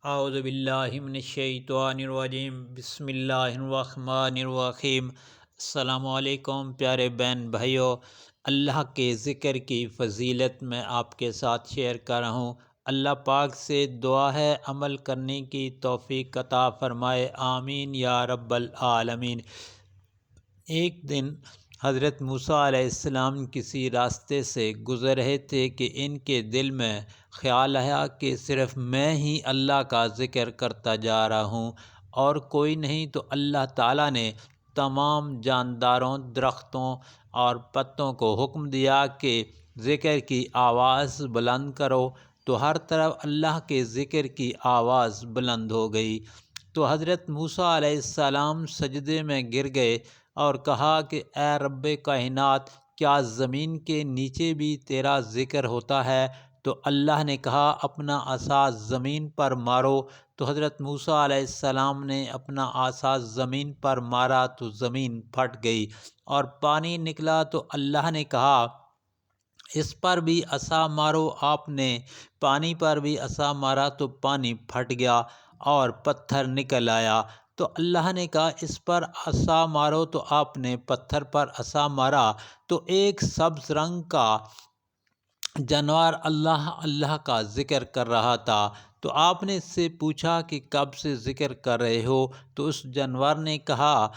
اعوذ باللہ من الشیطان الرجیم، بسم اللہ الرحمن الرحیم۔ السلام علیکم پیارے بہن بھائیوں، اللہ کے ذکر کی فضیلت میں آپ کے ساتھ شیئر کر رہا ہوں۔ اللہ پاک سے دعا ہے عمل کرنے کی توفیق عطا فرمائے، آمین یا رب العالمین۔ ایک دن حضرت موسیٰ علیہ السلام کسی راستے سے گزر رہے تھے کہ ان کے دل میں خیال آیا کہ صرف میں ہی اللہ کا ذکر کرتا جا رہا ہوں اور کوئی نہیں، تو اللہ تعالیٰ نے تمام جانداروں، درختوں اور پتوں کو حکم دیا کہ ذکر کی آواز بلند کرو، تو ہر طرف اللہ کے ذکر کی آواز بلند ہو گئی۔ تو حضرت موسیٰ علیہ السلام سجدے میں گر گئے اور کہا کہ اے رب کائنات، کیا زمین کے نیچے بھی تیرا ذکر ہوتا ہے؟ تو اللہ نے کہا اپنا عصا زمین پر مارو۔ تو حضرت موسیٰ علیہ السلام نے اپنا عصا زمین پر مارا تو زمین پھٹ گئی اور پانی نکلا۔ تو اللہ نے کہا اس پر بھی عصا مارو۔ آپ نے پانی پر بھی عصا مارا تو پانی پھٹ گیا اور پتھر نکل آیا۔ تو اللہ نے کہا اس پر عصا مارو، تو آپ نے پتھر پر عصا مارا تو ایک سبز رنگ کا جانور اللہ اللہ کا ذکر کر رہا تھا۔ تو آپ نے اس سے پوچھا کہ کب سے ذکر کر رہے ہو؟ تو اس جانور نے کہا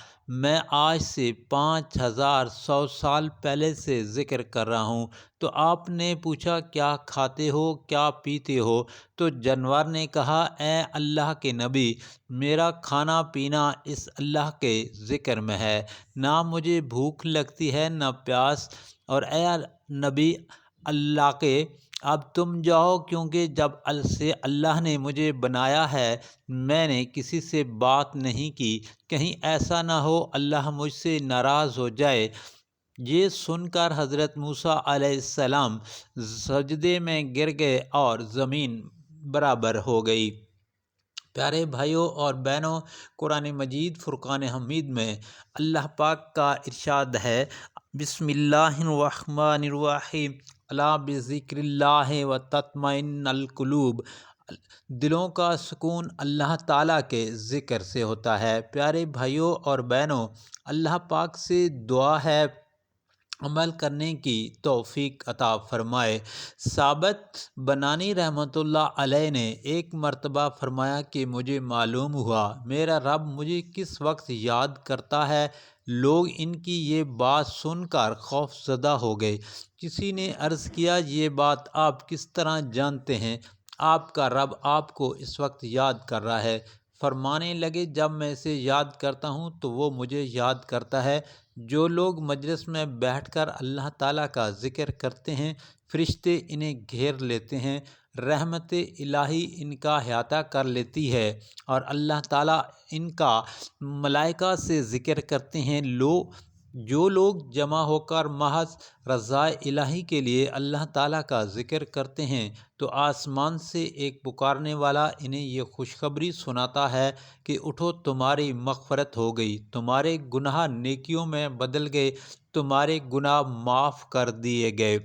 میں آج سے 5100 سال پہلے سے ذکر کر رہا ہوں۔ تو آپ نے پوچھا کیا کھاتے ہو، کیا پیتے ہو؟ تو جانور نے کہا اے اللہ کے نبی، میرا کھانا پینا اس اللہ کے ذکر میں ہے، نہ مجھے بھوک لگتی ہے نہ پیاس۔ اور اے نبی اللہ کے، اب تم جاؤ، کیونکہ جب سے اللہ نے مجھے بنایا ہے میں نے کسی سے بات نہیں کی، کہیں ایسا نہ ہو اللہ مجھ سے ناراض ہو جائے۔ یہ سن کر حضرت موسیٰ علیہ السلام سجدے میں گر گئے اور زمین برابر ہو گئی۔ پیارے بھائیوں اور بہنوں، قرآن مجید فرقان حمید میں اللہ پاک کا ارشاد ہے، بسم اللہ الرحمن الرحیم، الا بذکر اللہ وتطمئن القلوب۔ دلوں کا سکون اللہ تعالیٰ کے ذکر سے ہوتا ہے۔ پیارے بھائیوں اور بہنوں، اللہ پاک سے دعا ہے عمل کرنے کی توفیق عطا فرمائے۔ ثابت بنانی رحمۃ اللہ علیہ نے ایک مرتبہ فرمایا کہ مجھے معلوم ہوا میرا رب مجھے کس وقت یاد کرتا ہے۔ لوگ ان کی یہ بات سن کر خوف زدہ ہو گئے۔ کسی نے عرض کیا یہ بات آپ کس طرح جانتے ہیں؟ آپ کا رب آپ کو اس وقت یاد کر رہا ہے۔ فرمانے لگے جب میں اسے یاد کرتا ہوں تو وہ مجھے یاد کرتا ہے۔ جو لوگ مجلس میں بیٹھ کر اللہ تعالیٰ کا ذکر کرتے ہیں، فرشتے انہیں گھیر لیتے ہیں، رحمت الہی ان کا احاطہ کر لیتی ہے اور اللہ تعالیٰ ان کا ملائکہ سے ذکر کرتے ہیں۔ جو لوگ جمع ہو کر محض رضا الہی کے لیے اللہ تعالیٰ کا ذکر کرتے ہیں تو آسمان سے ایک پکارنے والا انہیں یہ خوشخبری سناتا ہے کہ اٹھو، تمہاری مغفرت ہو گئی، تمہارے گناہ نیکیوں میں بدل گئے، تمہارے گناہ معاف کر دیے گئے۔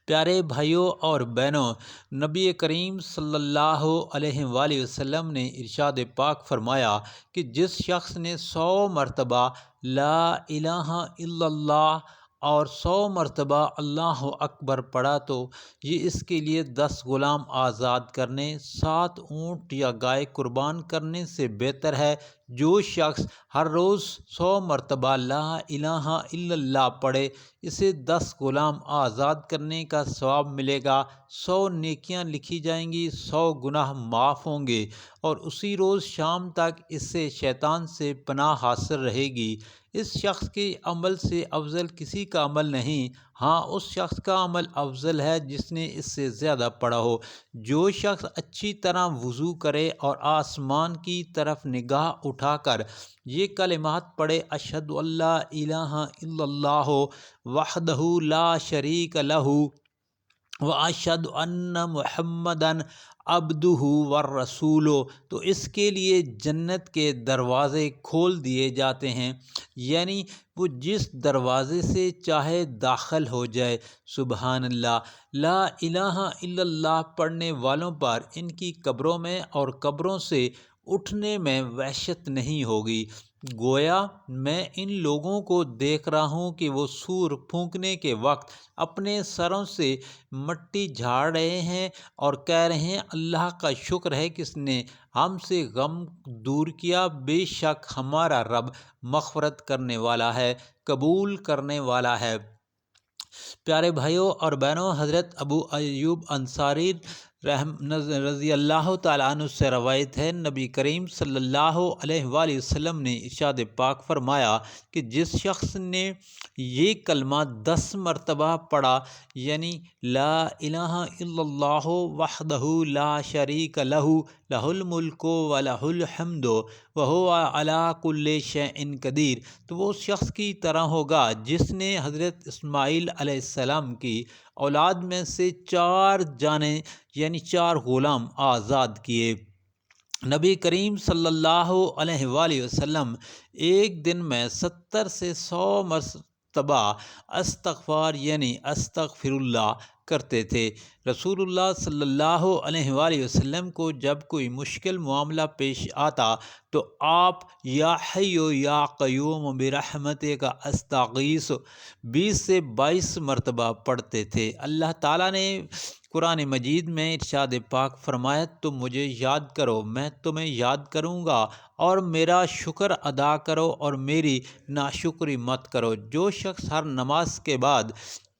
پیارے بھائیوں اور بہنوں، نبی کریم صلی اللہ علیہ وآلہ وسلم نے ارشاد پاک فرمایا کہ جس شخص نے 100 مرتبہ لا الہ الا اللہ اور 100 مرتبہ اللہ اکبر پڑھا تو یہ اس کے لیے 10 غلام آزاد کرنے، 7 اونٹ یا گائے قربان کرنے سے بہتر ہے۔ جو شخص ہر روز 100 مرتبہ لا الہ الا اللہ پڑھے، اسے 10 غلام آزاد کرنے کا ثواب ملے گا، 100 نیکیاں لکھی جائیں گی، 100 گناہ معاف ہوں گے، اور اسی روز شام تک اس سے شیطان سے پناہ حاصل رہے گی۔ اس شخص کے عمل سے افضل کسی کا عمل نہیں، ہاں اس شخص کا عمل افضل ہے جس نے اس سے زیادہ پڑھا ہو۔ جو شخص اچھی طرح وضو کرے اور آسمان کی طرف نگاہ اٹھا کر یہ کلمات پڑھے، اشہد ان لا الہ الا اللہ وحدہ لا شریک لہ واشہد ان محمدً عبدہ والرسول، تو اس کے لیے جنت کے دروازے کھول دیے جاتے ہیں، یعنی وہ جس دروازے سے چاہے داخل ہو جائے۔ سبحان اللہ، لا الہ الا اللہ پڑھنے والوں پر ان کی قبروں میں اور قبروں سے اٹھنے میں وحشت نہیں ہوگی۔ گویا میں ان لوگوں کو دیکھ رہا ہوں کہ وہ سور پھونکنے کے وقت اپنے سروں سے مٹی جھاڑ رہے ہیں اور کہہ رہے ہیں اللہ کا شکر ہے کس نے ہم سے غم دور کیا، بے شک ہمارا رب مغفرت کرنے والا ہے، قبول کرنے والا ہے۔ پیارے بھائیوں اور بہنوں، حضرت ابو ایوب انصاری رضی اللہ تعالیٰ عنہ سے روایت ہے، نبی کریم صلی اللہ علیہ وآلہ وسلم نے ارشاد پاک فرمایا کہ جس شخص نے یہ کلمہ 10 مرتبہ پڑھا، یعنی لا الہ الا اللہ وحدہ لا شریک لہ لہ الملک و لہ الحمد وہو علی کل شیء قدیر، تو وہ اس شخص کی طرح ہوگا جس نے حضرت اسماعیل علیہ السلام کی اولاد میں سے 4 جانیں یعنی 4 غلام آزاد کیے۔ نبی کریم صلی اللہ علیہ وآلہ وسلم ایک دن میں 70 سے 100 مرتبہ استغفار یعنی استغفر اللہ کرتے تھے۔ رسول اللہ صلی اللہ علیہ وآلہ وسلم کو جب کوئی مشکل معاملہ پیش آتا تو آپ یا حی یا قیوم برحمتک استغیث 20 سے 22 مرتبہ پڑھتے تھے۔ اللہ تعالیٰ نے قرآن مجید میں ارشاد پاک فرمایا تم مجھے یاد کرو میں تمہیں یاد کروں گا، اور میرا شکر ادا کرو اور میری ناشکری مت کرو۔ جو شخص ہر نماز کے بعد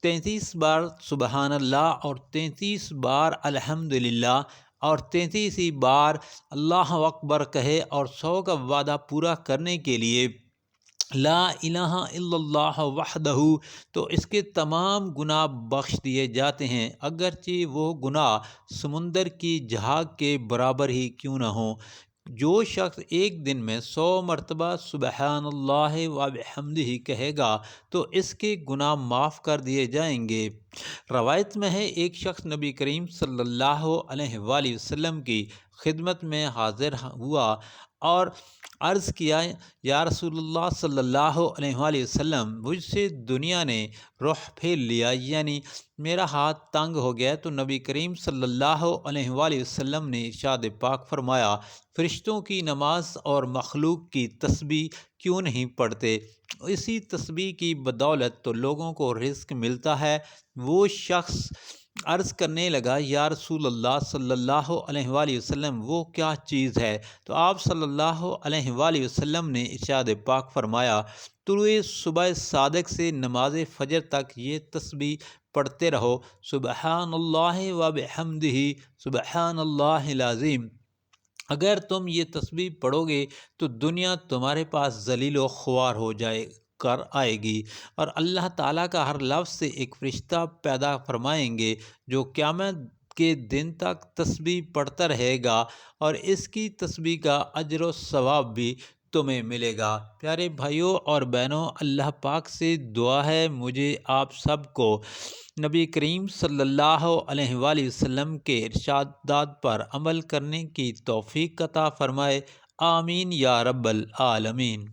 33 بار سبحان اللہ اور 33 بار الحمدللہ اور 33 بار اللہ اکبر کہے اور 100 کا وعدہ پورا کرنے کے لیے لا الہ الا اللہ وحدہ، تو اس کے تمام گناہ بخش دیے جاتے ہیں، اگرچہ وہ گناہ سمندر کی جھاگ کے برابر ہی کیوں نہ ہوں۔ جو شخص ایک دن میں 100 مرتبہ سبحان اللہ و بحمدہ کہے گا تو اس کے گناہ معاف کر دیے جائیں گے۔ روایت میں ہے ایک شخص نبی کریم صلی اللہ علیہ وآلہ وسلم کی خدمت میں حاضر ہوا اور عرض کیا یا رسول اللہ صلی اللہ علیہ وآلہ وسلم، مجھ سے دنیا نے رخ پھیر لیا، یعنی میرا ہاتھ تنگ ہو گیا۔ تو نبی کریم صلی اللہ علیہ وآلہ وسلم نے ارشاد پاک فرمایا فرشتوں کی نماز اور مخلوق کی تسبیح کیوں نہیں پڑھتے؟ اسی تسبیح کی بدولت تو لوگوں کو رزق ملتا ہے۔ وہ شخص عرض کرنے لگا یا رسول اللہ صلی اللہ علیہ وآلہ وسلم وہ کیا چیز ہے؟ تو آپ صلی اللہ علیہ وآلہ وسلم نے ارشاد پاک فرمایا طلوع صبح صادق سے نماز فجر تک یہ تسبیح پڑھتے رہو، سبحان اللہ و بحمدہ سبحان اللہ العظیم۔ اگر تم یہ تسبیح پڑھو گے تو دنیا تمہارے پاس ذلیل و خوار ہو جائے کر آئے گی، اور اللہ تعالیٰ کا ہر لفظ سے ایک فرشتہ پیدا فرمائیں گے جو قیامت کے دن تک تسبیح پڑھتا رہے گا، اور اس کی تسبیح کا اجر و ثواب بھی تمہیں ملے گا۔ پیارے بھائیوں اور بہنوں، اللہ پاک سے دعا ہے مجھے آپ سب کو نبی کریم صلی اللہ علیہ وآلہ وسلم کے ارشادات پر عمل کرنے کی توفیق عطا فرمائے، آمین یا رب العالمین۔